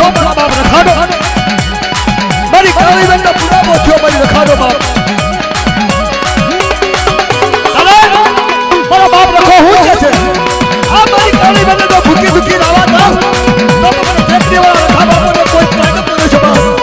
છો મારા બાપ રખાડો મારી કાળી બેનનો પુરાવો છો મારી રખાડો બાપ મારા બાપ રખો હું છે આ મારી કાળી બેનને તો ભૂકી ભૂકી લાવા જાવ તો મને ફેક્ટરી વાળા રખા બાપોને કોઈ તાકાત ન છે બાપ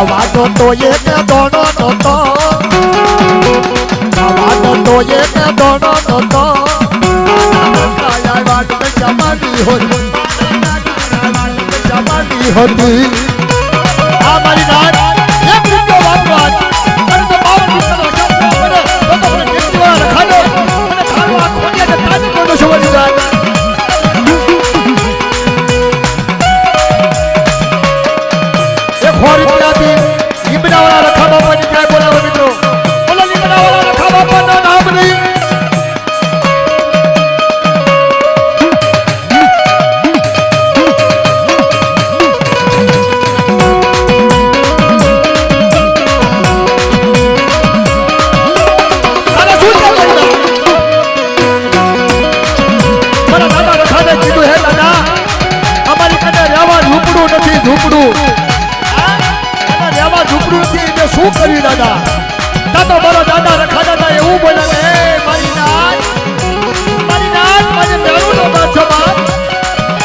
વાતો તો એક દોડો નતો વાતો તો એક દોડો નતો વાત જમાની હોતી જમાની હોતી આ મારી નાટ એક મિનિટનો વાતો આજ અને તો બાપ દીકરાનો શબ્દ કરે તો મને દીકરીવાળા રખાડો અને ખાનો આ ખોડિયાને તાજ કોનો છોડી જાય ખોરી ત્યાંથી લીમડાવાળા રખા બાપાની ક્યાંય બોલાવો મિત્રો બોલો લીમડાવાળા રખા બાપાના નામ નહીં મારા દાદા રખાને કીધું હે દાદા અમારી કને રહેવા ઝૂંપડું નથી ઝૂંપડું શું કર્યું દાદા તો મારો દાદા રખા દાદા એવું બોલે કે મારી નાચ મને મેળું નો બાછો બાપ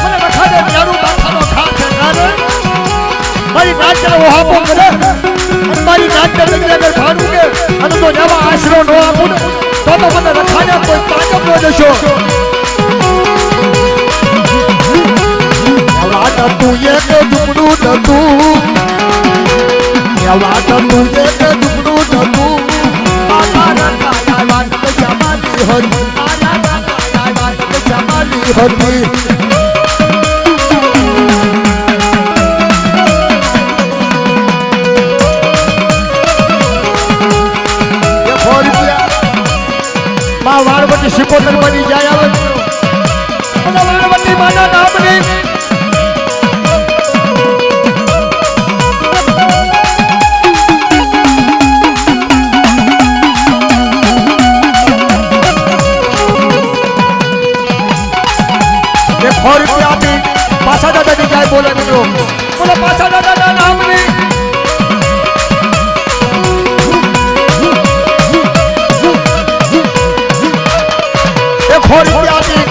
મને રખા દે મેળું બાછાનો ખાપ છે કારણ મારી નાચ ને હાપો કરે અને મારી નાચ ને લઈને અગર ભાડું કે અને તો જવા આશરો નો આપું તો મને રખા દે કોઈ તાકત ન દેશો વાત તું એક ઝૂંપડું નતું વાત તું એક ઝૂંપડું નતું મારા કાયા વાત જમાની હતી મારા કાયા વાત જમાની હતી એ ફોરિયા માં વાળવટી શિકોતર બની જાય આવે વાળવટી માના નામની પાછા દાદાની જાય બોલે મિત્રો બોલો પાછા દાદાના નામની એ ખોરી ત્યાંથી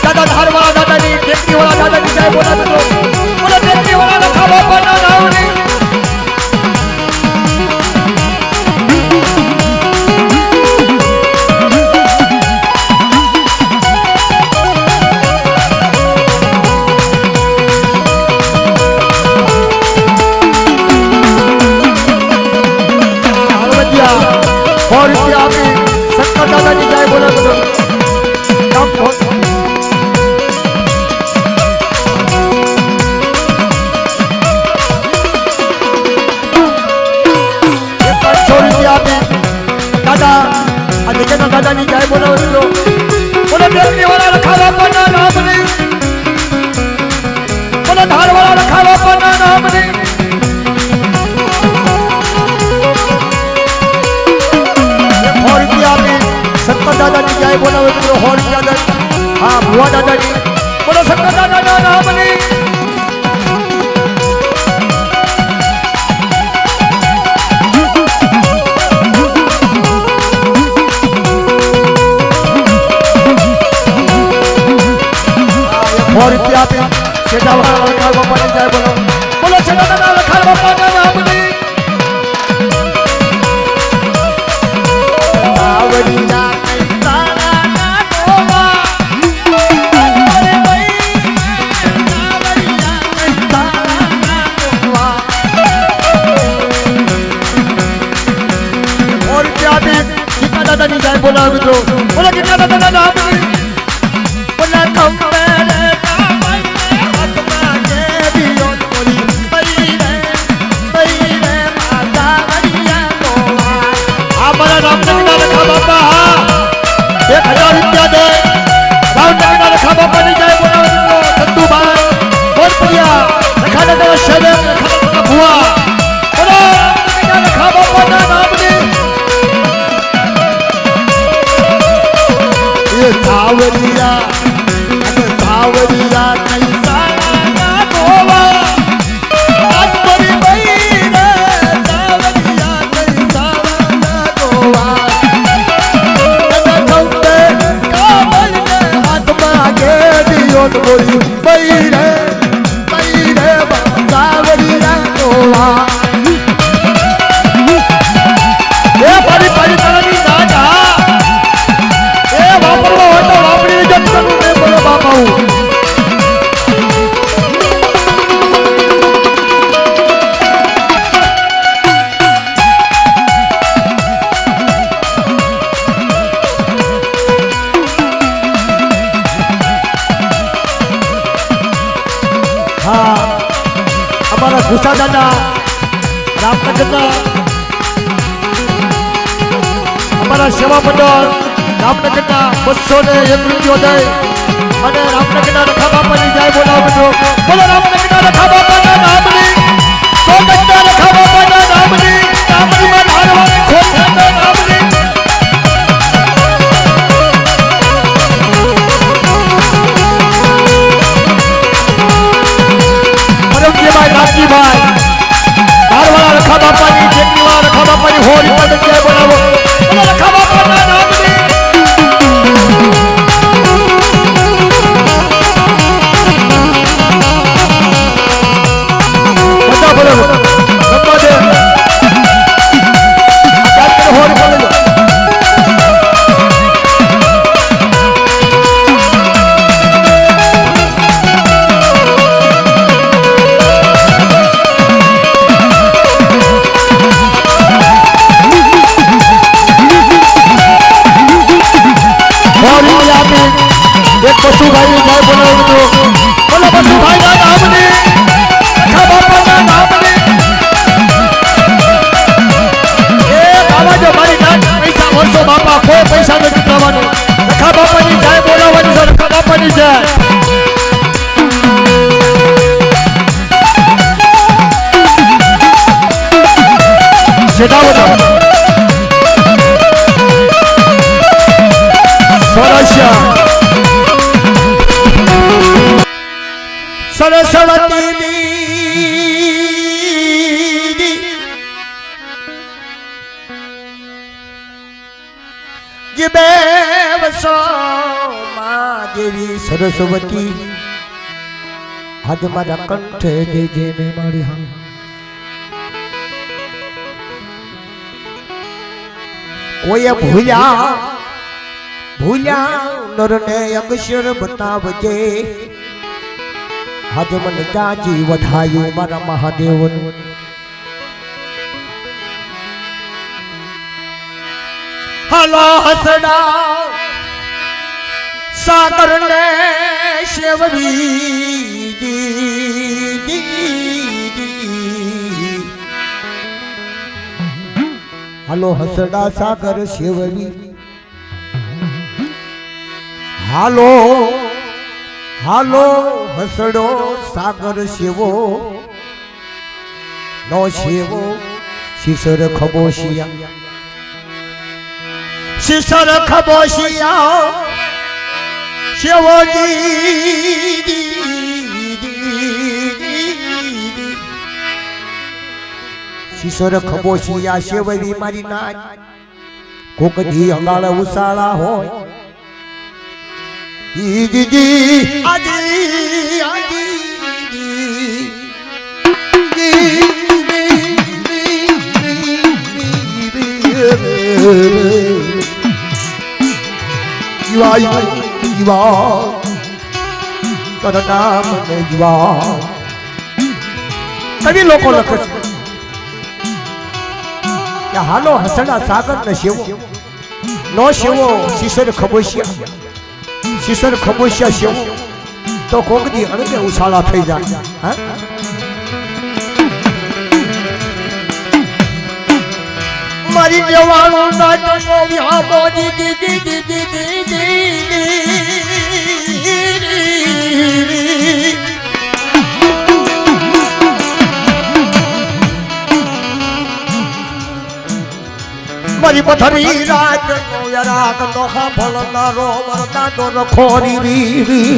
દાદા ધારવાળા દાદાની ટેકરીવાળા દાદાની જાય બોલે મિત્રો બોલો ટેકરીવાળા રખા બાપાના નામની શંકર દાદાની જાય બોલે બધું દાદા આ દીકરાના દાદાની જાય બોલાવો મિત્રો બોલે ટેકરીવાળા રખા બાપાના નામની બોલે ધારવાળા રખા બાપાના નામની શંકર દાદાની જાય બોલાવે મિત્રો હોળી દાદા હા ભુવા દાદાની બોલો શંકર દાદાના નામની હોળી આપી છેડાવાળા રખા બાપાની જાય બોલો છેડાવાળા રખા બાપાના નામની દાદાની જાય બોલા મિત્રો બોલા કેટલા દાદા નામની બોલા કંબેરે હાથમાં કેરીઓ બોલી પૈરે માતા વરિયા નો આ મારા નામ તો બોલી બઈ રે સાવડી રાતોવા એ પાડી પાડી તારાની દાદા એ વાપરવો હોય તો વાપરી લેજો તને બોલો બાપા હું ભૂસા દાદા રામનગરના અમારા સેવા મંડળ રામનગરના 201 રૂપિયો દે અને રામનગરના રખા બાપાની જય બોલાવો છો બોલો રામનગરના રખા બાપાના નામની સોગંદના રખા બાપાના નામની નામનીમાં ધારવાની ખોટના નામની પરમજીભાઈ રામજીભાઈ ધારવાળા રખા બાપાની જેટલીવાળા રખા બાપાની હોળી પર જય બોલાવો બોલો રખા બાપાના નામની બધા બોલો સંપાદે હોળી પર લેજો એક પશુભાઈ જય બોલાવું તો બોલો પશુભાઈ ના નામની રખા બાપાના નામની એ બાબા જો મારી નામ પૈસા વર્ષો બાપા કોઈ પૈસા નથી કરવાનો રખા બાપાની જય બોલાવવાની છે રખા બાપાની જય સેઠાવડા સ્વરાશ્યા સરસ્વતી જીબે વસો મા દેવી સરસ્વતી આજ મારા કંઠે દેજે ને મારી હા કોઈ ભૂલ્યા નરને અક્ષર બતાવજે આજ મન જાજી વધાયું મારા મહાદેવનું હલો હસડા સાગર ને શેવડી હલો હસડા સાગર શેવડી હાલો હાલો હસડો સાગર શેવો નો શેવો શિશર ખબોશિયા શિશર ખબોશિયા શેવોજી શિશર ખબોશિયા શેવવી મારી નાચ કોક દી અંગાળ ઉસાળા હોય કવિ લોકો લખે છે કે હાલો હસડા સાગર ને શેવો નો શેવો શિશર ખબોશિયા શિશર ખબોશિયા શેવો તો કોક દી અણગે ઉછાળા થઈ જાય હા મારી જવાનું નાચનો વિહામો મારી પથરી રાત નો યરાક નો ફળનારો વરદાનો રખોરી રી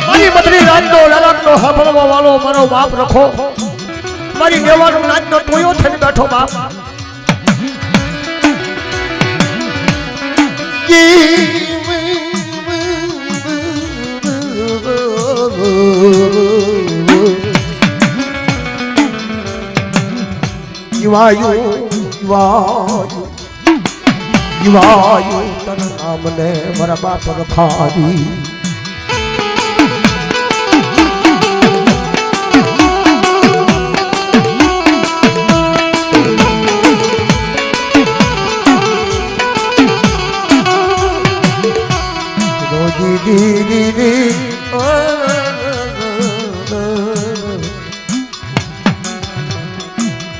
મારી પથરી રાત નો યરાક નો ફળવા વાળો મારો બાપ રખો મારી દેવાનું નાચ નો ટોયો થઈને બેઠો બાપ જીવાયું જીવાયું જીવાયું તન નામને મારા બાપ રખાવી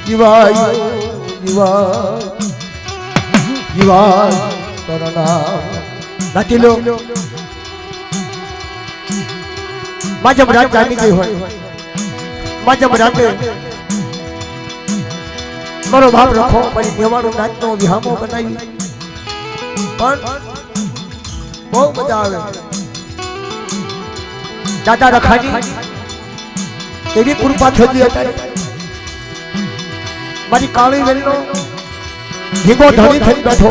જીવાય નાખી લો માજમ રાત જામી ગઈ હોય માજમ રાતે મારો ભાવ રખો મારી દેવાનું નાચનો વિહામો બનાવી પણ બહુ મજા આવે દાદા રખાની એવી કૃપા થતી અત્યારે મારી કાળી વેલનો ભીગો ધણી થઈ બેઠો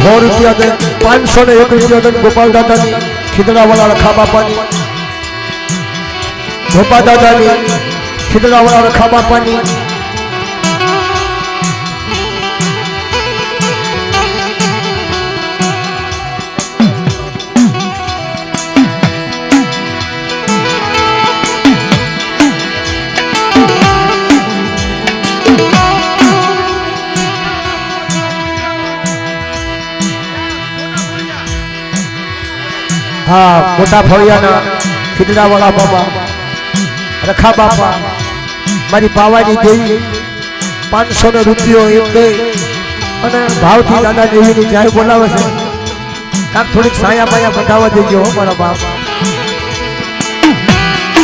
₹100 દે 501 દે ગોપાલ દાદાની ખીદડાવાળા રખા બાપાની ગોપાલ દાદાની ખીદડાવાળા રખા બાપાની हाँ मोटा फड़ियाना खीदड़ा वाला बाबा रखा बापा मारी पावानी देवी 500 રૂપિયો એમ દે અને ભાવથી દાદા દેવીની જાય બોલાવે છે કાક થોડીક સાયા પાયા બતાવવા દેજો હો મારા બાપ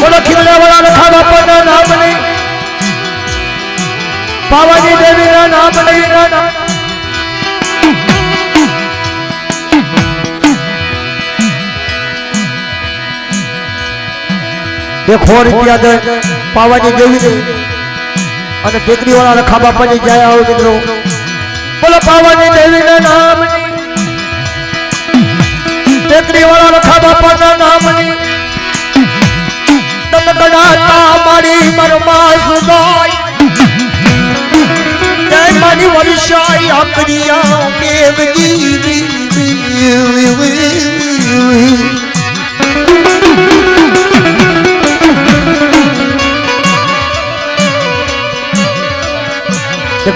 બોલો ખીદડા વાળા રખા બાપાના નામ લઈ પાવાની દેવીના નામ લઈ ₹100 દે પાવાની દેવી અને ટેકરી વાળા રખા બાપાની જાય આવો મિત્રો બોલો પાવાની દેવીના નામની ટેકરી વાળા રખા બાપાના નામની તમગડાતા મારી મરમાસ ગાય જય મારી વર્ષાઈ આકરિયા દેવજી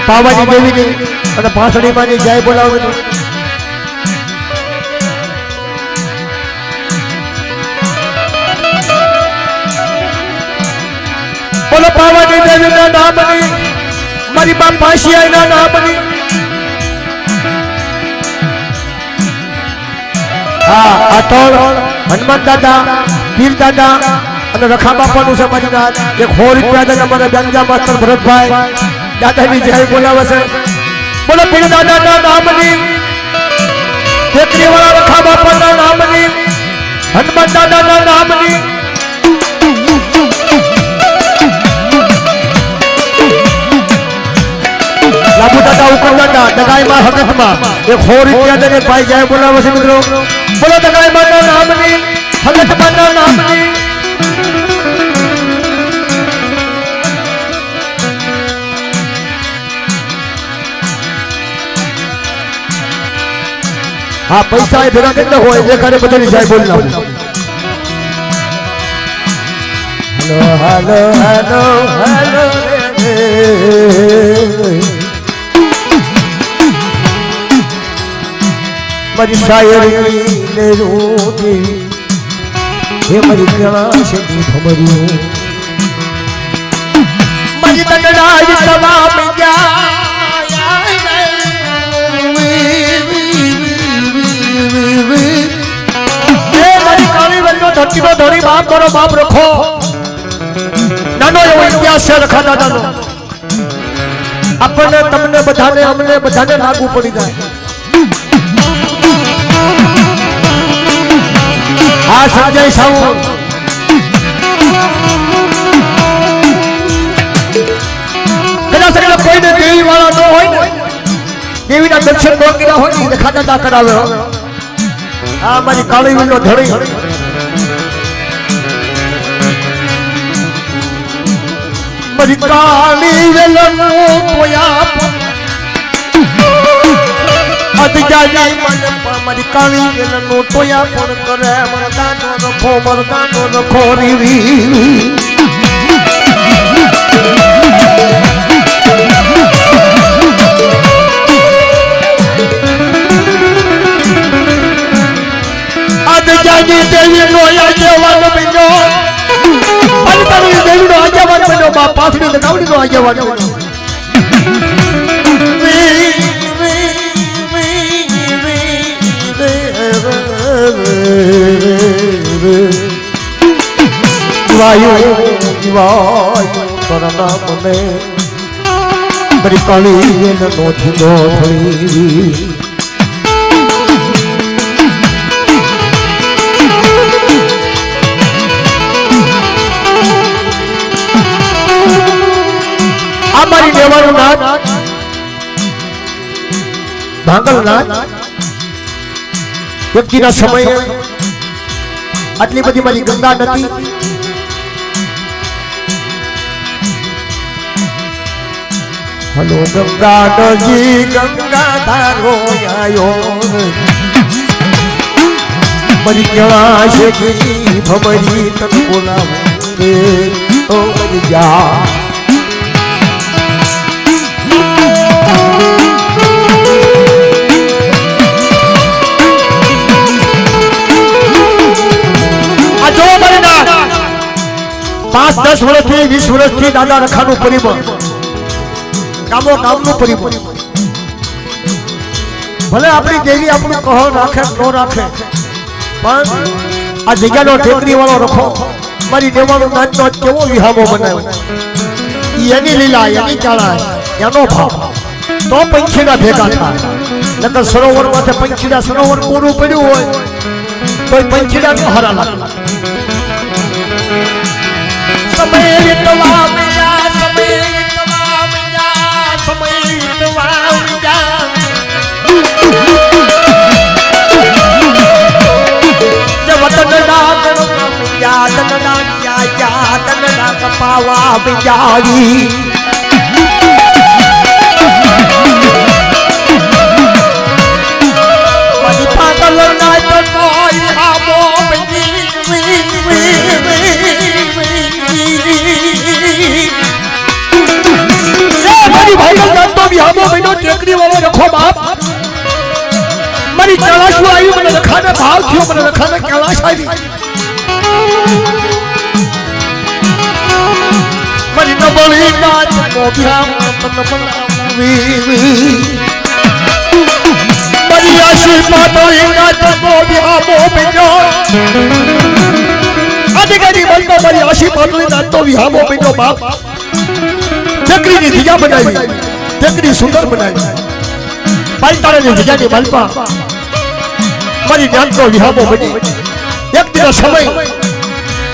પાવાની દેવીની અને ભાસડીમાંની જય બોલાવે બોલો પાવાની દેવીના નામની મારી બાપ પાશિયાના નામની હા અટોળ હનુમાન દાદા પીર દાદા અને રખા બાપાનું છે મારી નાથ ₹100 દે અમારા ગંજા માસ્ટર ભરતભાઈ દાદાની જય બોલાવે છે બોલો પીર દાદાના નામની ટેકરી વાળા રખા બાપાના નામની હનુમાન દાદાના નામની લાભુ દાદા ઉકરદાદા દગાઈમાં હકતમાં ₹100 દે ભાઈ જય બોલાવે છે મિત્રો બોલો દગાઈમાંના નામની હકતમાંના નામની हाँ पैसा है भेगा कितना हो ये करे पता नहीं जाए बोलना हेलो हेलो हेलो हेलो मरी शायरी ले रोती हे मरी प्यास की भमरी मरी तकरार तमाम क्या धरती को धोरी बाप करो बाप रखो नानो एवो इतिहास से रखा दादानो अपने तमने बधाने हमने बधाने लागू पड़ी जाए हाँ संजय साहू कदा से कोई ने देवी वाला न होय ने देवी ना दर्शन न कीरा होय ने देखा दादा करावे આ મારી કાળી વીણનો ધણી મારી કાળી વેલનો પોયા અધજાજી મને મારી કાળી વેલનો ટોયા પણ કરે મરદાનો રખો રીવી અધજાજી દેવી નો આગેવાનો બન્યો અલતાની દેવી નો આગેવાનો બન્યો બા પાછડી દકાવડી નો આગેવાનો બન્યો કરना મને મારી કાળી વેલનો ધીનો ધણી અમારી દેવાનું નાથ ભાંગલનાથ વ્યક્તિના સમયે આટલી બધી મારી ગંગા નથી હલો ગંગા નજી ગંગા ધારો આયો મારી કેળા છે કે ભમરી તક બોલાવો રે ઓ મરી જા પાંચ 10 વર્ષથી 20 વર્ષથી દાદા રખાનું પરિબળ ગામનું પરિબળ ભલે આપણી દેવી આપણું કહો રાખે ન રાખે પણ આ જગ્યાનો ટેકરી વાળો રખો મારી દેવાનો નાચનો કેવો વિહામો બનાવ્યો એની લીલા એની ચાળા એનો ભાવ તો પંખીના ભેગા થાય નકર સરોવર માથે પંખીના સરોવર પૂરું પડ્યું હોય તો પંખીના નો હરા લાગે સમય વિતવા મિયા વતન ડાકણ મિયા તન ડાક પાવા બિજારી મની પાગલ ના તો કોઈ હામો બિજી ટેકરી વાળો રખો બાપ મારી કળાશ આવી મને રખાને ભાવ થયો મને રખાને કળાશ આવી મારી નબળી નાચ મોભ્યામ મારી આશી પાતળી નાચ મોભ્યામ મોભ્યો અધિકારી બનતો મારી આશી પાતળી નાચ તો વિહામો બન્યો બાપ ટેકરીની ધીજા બનાવી ટેકરી સુંદર બનાવી પાલતાળાની ધજાની માલપા મારી જ્ઞાનનો વિહામો બની એક દિન સમય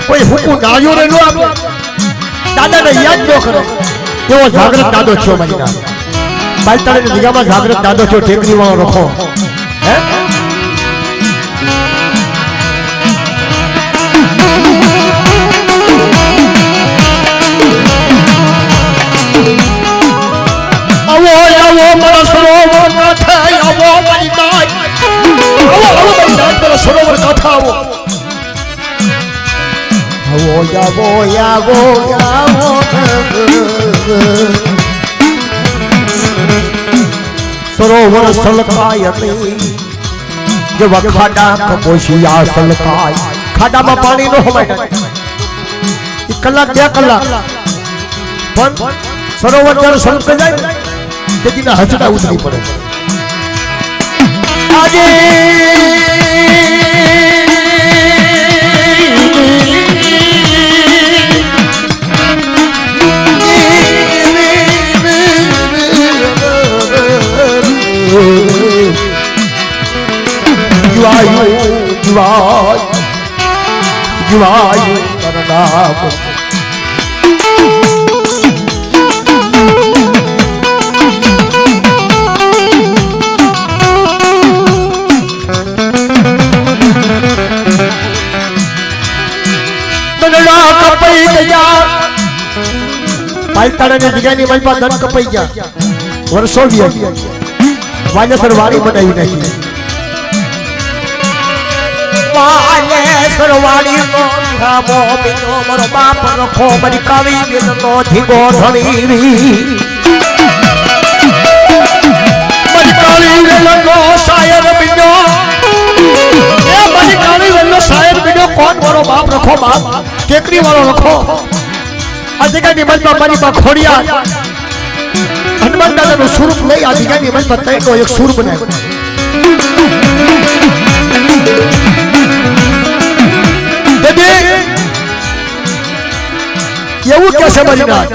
કોઈ હુકુમ નાયો ને ન આપે દાદાને યાદ ન કરે એવો જાગૃત દાદો થયો મારી નામ પાલતાળાની ધજામાં જાગૃત દાદો થયો ટેકરી વાળો રખો હે આવો મારા સરોવર કાંઠે આવો મારી નાય આવો મારી નાય મારા સરોવર કાંઠે આવો સરોવર સલકાય નહીં જેવા ખાડા કપોશિયા સલકાય ખાડામાં પાણી નો હમાય કલાક 2 કલાક પણ સરોવર જ્યારે સલકાઈ જાય તેના હસડા ઉતરી પડે આજે જીવાય કરનામ દનડા કપાઈ ગયા પાલતાડાની જગ્યાની મલપા દન કપાઈ ગયા વર્ષો વી વાનેસર વાડી બનાવી નાખી વાનેસર વાડી નો ખામો બીનો મારો બાપ રખો મારી કાવી બેન નો ધીગો ધણી મારી કાવી બેન નો શાયર બીનો એ મારી કાવી બેન નો શાયર બીનો કોણ મારો બાપ રખો બાપ કેકરી વાળો રખો આ જગ્યાની મલપા મારી બા ખોડિયા હનુમાન દાદાનું સ્વરૂપ લઈ આ જગ્યાની મલપા તૈનો એક સુર બનાવ્યો એવું કે છે મારી નાથ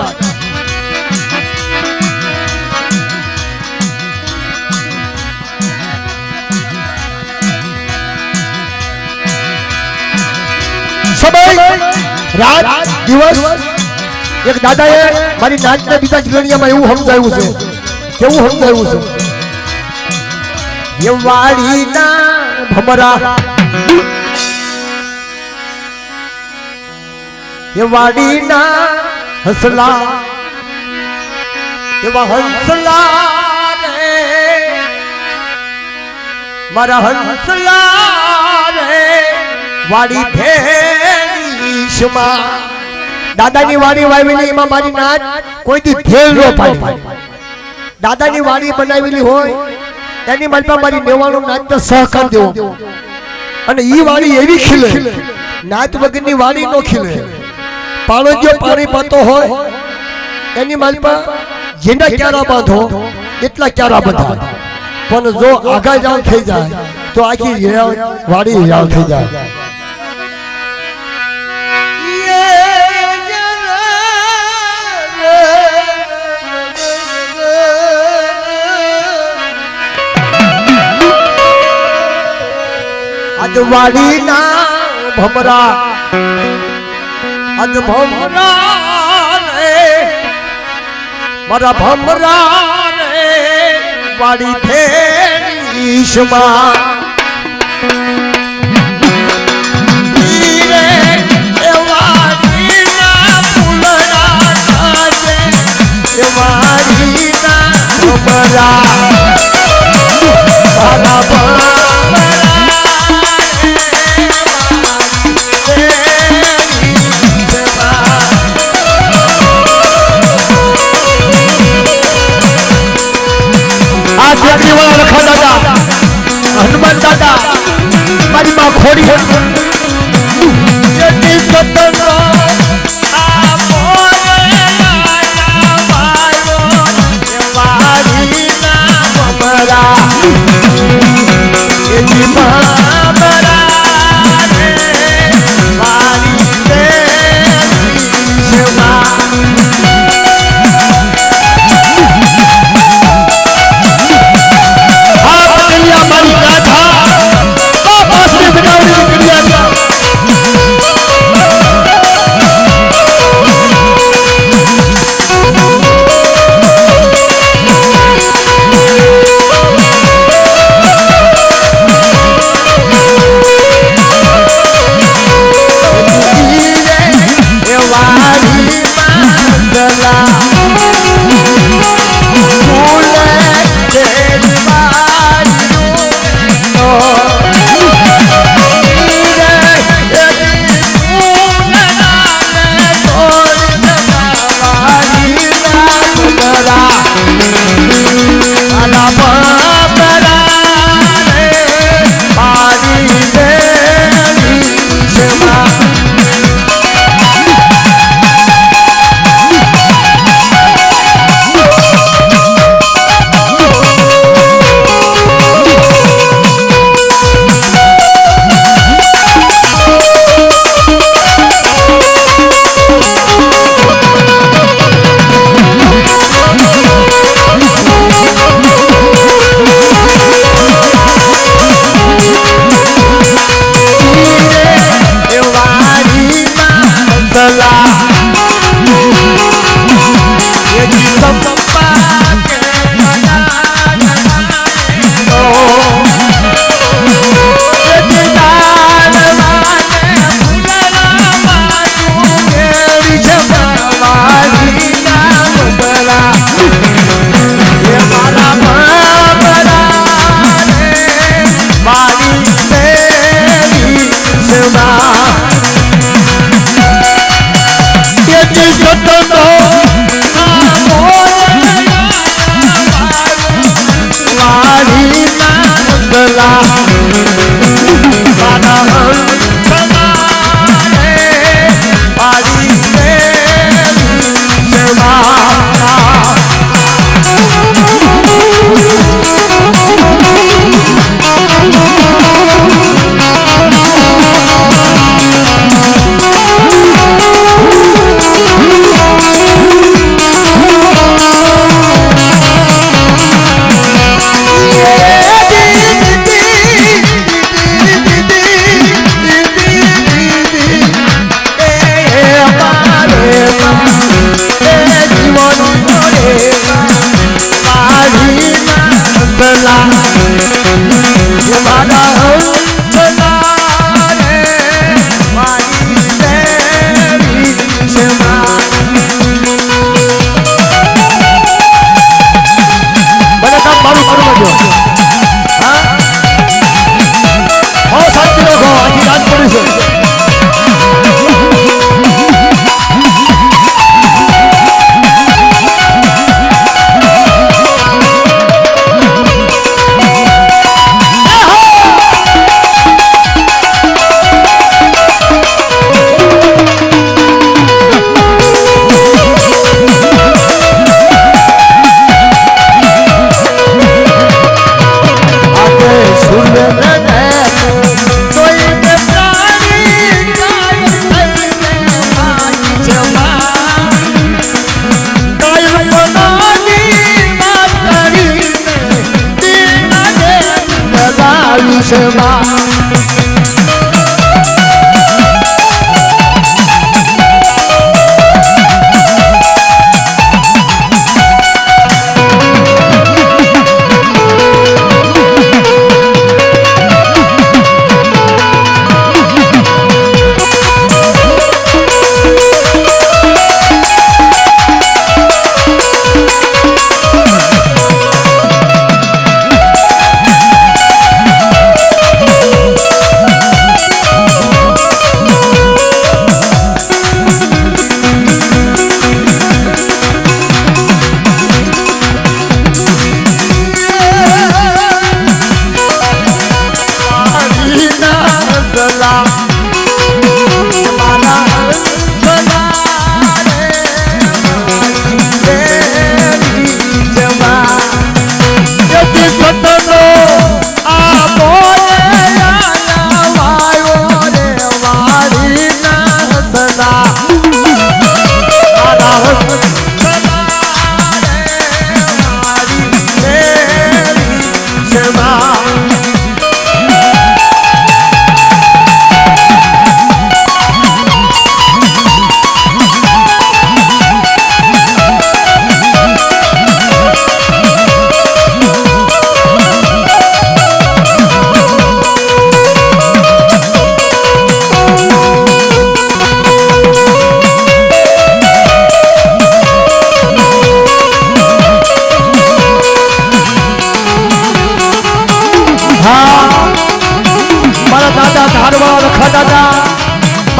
સમય રાત દિવસ એક દાદાએ મારી નાચને બીજા જીવણીયામાં એવું સમજાવ્યું છે કેવું સમજાવ્યું છે એ વાડીના ભમરા એ વાડીના હસલા એવા હંસલા રે મારા હંસલા રે વાડી ભેળીશમાં દાદાની વાડી વાવેલી એમાં મારી નાચ કોઈ દી ભેળ નો પાડી દાદાની વાડી બનાવેલી હોય એની મલપા મારી નેવાનો નાચ સહકાર દેવો અને ઈ વાડી એવી ખીલે નાચ વગરની વાડી નો ખીલે પાણોજો પાણી પાતો હોય એની માલપા જેના ક્યારા બાંધો એટલા ક્યારા બંધા પણ જો આગા જાવ થઈ જાય તો આખી વાડી જાવ થઈ જાય આજ વાડીના ભમરા આજ ભમરા રે મારા ભમરા રે વાડી ફેરીશમાં એ વાડીના ફૂલડા કાજે એ વાડીના ભમરા મારા ભમરા રખા દાદા હનુમાન દાદા મારી માં ખોડી આવજો હા હો શાંતિ રાખો આખી રાત પડી છે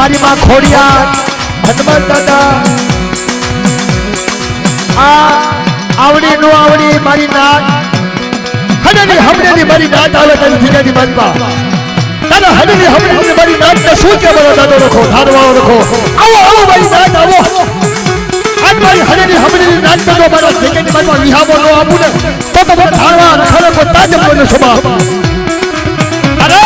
મારી માં ખોડિયા હનુમાન દાદા આ આવડી નો આવડી મારી નાત હડની હમણેની મારી નાત આવે તારી જીજાની મનમાં દાદા હડની હમણેની મારી નાત ને શું કે બોલો દાદો રખો ધારવાળો રખો આવો આવો મારી નાત આવો આજ મારી હડની હમણેની નાત તો મારા જીજાની મનમાં વિહામો નો આપું ને તો ધારવા રખાને કો તાજબ નો સ્વભાવ અરે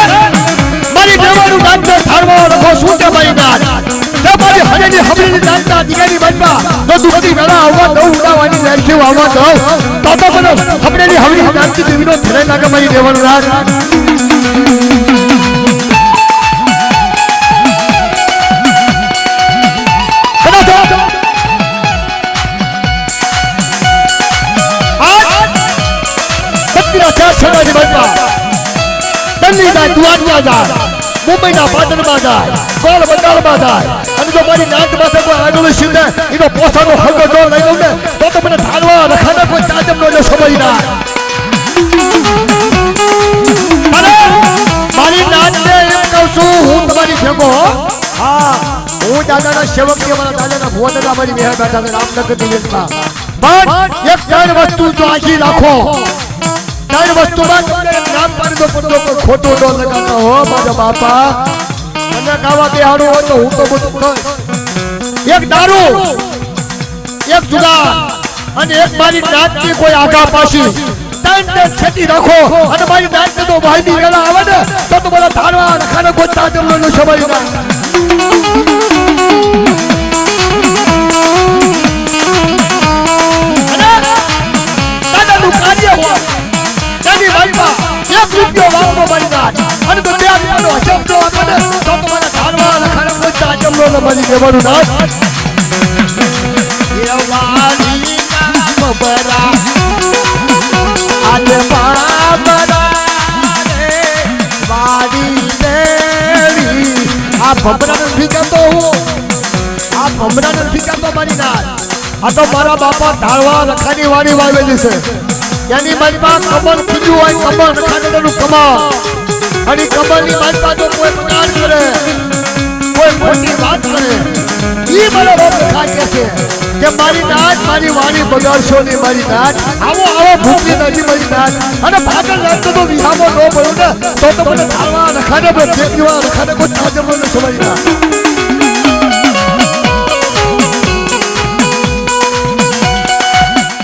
મારી દેવાનું નાત ને ધારવાળો રખો શું કે મારી નાત મારી હરેની હમણીની નાતના દીકરાની મનમાં જો દુઃખની વેળા આવવા દઉં ઉડાવવાની વેરખી આવવા દઉં તો મને હમણીની હમણીની નાતની દેવીનો ધરે લાગે મારી દેવાનું નાત મુંબઈના પાટણમાં જાય ગોળ બંગાળમાં જાય અને જો મારી નાક પાસે કોઈ આગળ સીધે એનો પોસાનો હગો જો લઈ લઉં ને તો મને ધારવા રખાના કોઈ તાજબ નો સમય ના અરે મારી નાકને એમ કહું છું હું તમારી ભેગો હા હું દાદાના સેવક કે મારા દાદાના ભોદના મારી મેં બેઠા છે રામનગર દિવેશમાં પણ એક ત્રણ વસ્તુ જો આખી રાખો ત્રણ વસ્તુમાં નામ પાડી દો પણ કોઈ ખોટું ન લગાડતા હો મારા બાપા મને ખાવા બેહાડું હોય તો હું તો બધું કર એક દારૂ એક જુગાર અને એક મારી નાતની કોઈ આગા પાછી ત્રણ છેટી રાખો અને મારી નાતને તો ભાઈની વેળા આવે ને તો મને ધારવા રખાને કોઈ તાજબ નો સમય ના દાદાનું કાર્ય હોય તેની વાઈમાં એક રૂપિયો વાપરો મારી નાત અને તો બે રૂપિયાનો શબ્દ આપે ને તો મને ધારવા રખાને કોઈ તાજબ નો મારી દેવાનું નાત વાલી નામ બરા આજ બાબરા રે વાડી દેવી આ ભમરાને ફીકાતો હું આ ભમરાને ફીકાતો મારી નાત આ તો મારા બાપા ધારવા રખાની વાડી વાવેલી છે એની બાજુમાં કમળ ખીજું હોય કમળ રખાડેલું કમળ અને કમળની બાજુમાં જો કોઈ બગાડ કરે કોઈ ખોટી વાત કરે ઈ મારો બાપ લખાય છે કે મારી નાચ મારી વાણી બગાડશો નહીં મારી નાચ આવો ભૂખી નથી મારી નાચ અને ભાગળ રાખતો તો વિહામો ન પડ્યો ને તો મને ધારવા રખાડે ટેકરીવા રખાડે કોઈ તાજર ન સમજતા